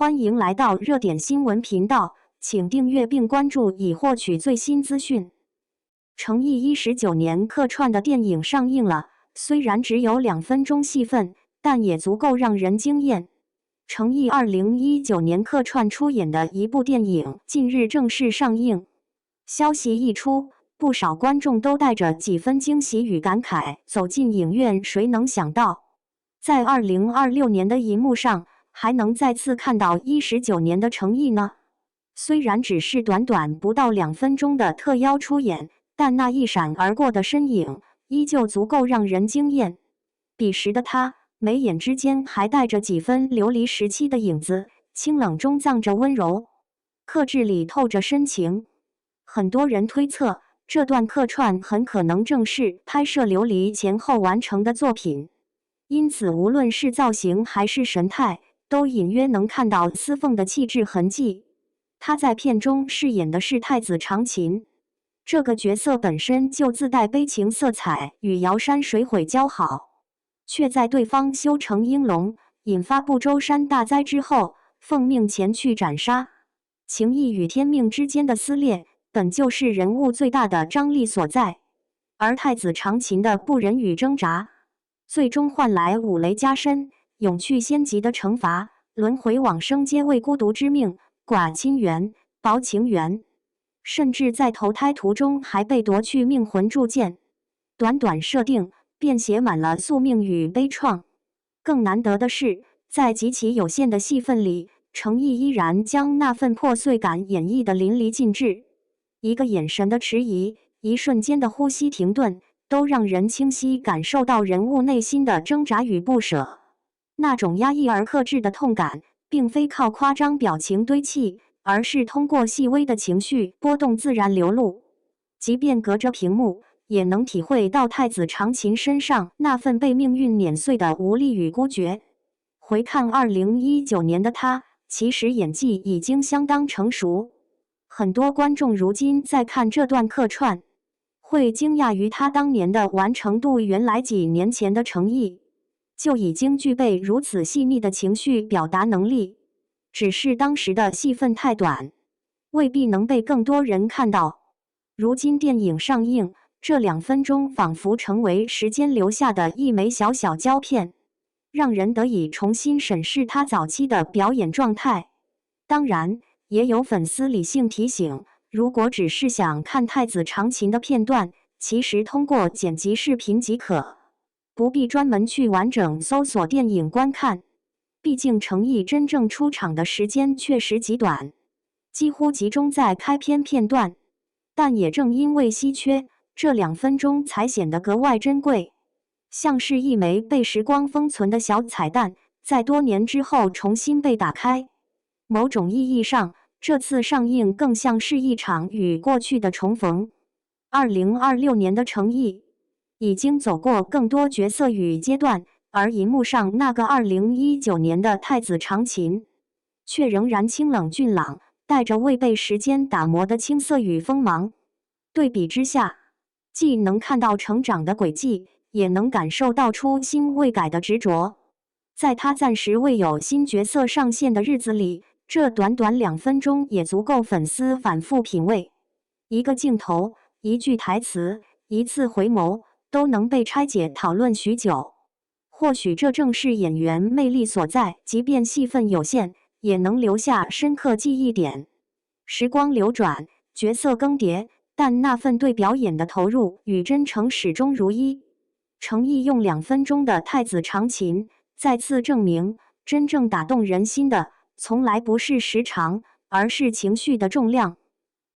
欢迎来到热点新闻频道，请订阅并关注以获取最新资讯。诚意19年客串的电影上映了，虽然只有2分钟戏份，但也足够让人惊艳。诚意2019年客串出演的一部电影近日正式上映。消息一出，不少观众都带着几分惊喜与感慨走进影院。谁能想到，在2026年的银幕上，还能再次看到19年的诚意呢？虽然只是短短不到2分钟的特邀出演，但那一闪而过的身影依旧足够让人惊艳。彼时的他，眉眼之间还带着几分流离时期的影子，清冷中藏着温柔，克制里透着深情。很多人推测，这段客串很可能正是拍摄《琉璃》前后完成的作品，因此无论是造型还是神态，都隐约能看到司凤的气质痕迹。他在片中饰演的是太子长琴，这个角色本身就自带悲情色彩，与瑶山水毁交好，却在对方修成鹰龙，引发不周山大灾之后，奉命前去斩杀。情义与天命之间的撕裂，本就是人物最大的张力所在，而太子长琴的不忍与挣扎，最终换来五雷加身，永去仙籍的惩罚，轮回往生皆为孤独之命，寡亲缘，薄情缘，甚至在投胎途中还被夺去命魂铸剑。短短设定便写满了宿命与悲怆。更难得的是，在极其有限的戏份里，诚意依然将那份破碎感演绎得淋漓尽致。一个眼神的迟疑，一瞬间的呼吸停顿，都让人清晰感受到人物内心的挣扎与不舍。那种压抑而克制的痛感，并非靠夸张表情堆砌，而是通过细微的情绪波动自然流露。即便隔着屏幕，也能体会到太子长琴身上那份被命运碾碎的无力与孤绝。回看2019年的他，其实演技已经相当成熟。很多观众如今在看这段客串，会惊讶于他当年的完成度，原来几年前的诚意就已经具备如此细腻的情绪表达能力，只是当时的戏份太短，未必能被更多人看到。如今电影上映，这2分钟仿佛成为时间留下的一枚小小胶片，让人得以重新审视他早期的表演状态。当然，也有粉丝理性提醒，如果只是想看太子长琴的片段，其实通过剪辑视频即可，不必专门去完整搜索电影观看。毕竟诚意真正出场的时间确实极短，几乎集中在开篇片段，但也正因为稀缺，这2分钟才显得格外珍贵，像是一枚被时光封存的小彩蛋，在多年之后重新被打开。某种意义上，这次上映更像是一场与过去的重逢。2026年的诚意已经走过更多角色与阶段，而银幕上那个2019年的太子长琴，却仍然清冷俊朗，带着未被时间打磨的青涩与锋芒。对比之下，既能看到成长的轨迹，也能感受到初心未改的执着。在他暂时未有新角色上线的日子里，这短短2分钟也足够粉丝反复品味。一个镜头，一句台词，一次回眸，都能被拆解讨论许久。或许这正是演员魅力所在，即便戏份有限，也能留下深刻记忆点。时光流转，角色更迭，但那份对表演的投入与真诚始终如一。诚意用2分钟的太子长琴，再次证明，真正打动人心的，从来不是时长，而是情绪的重量。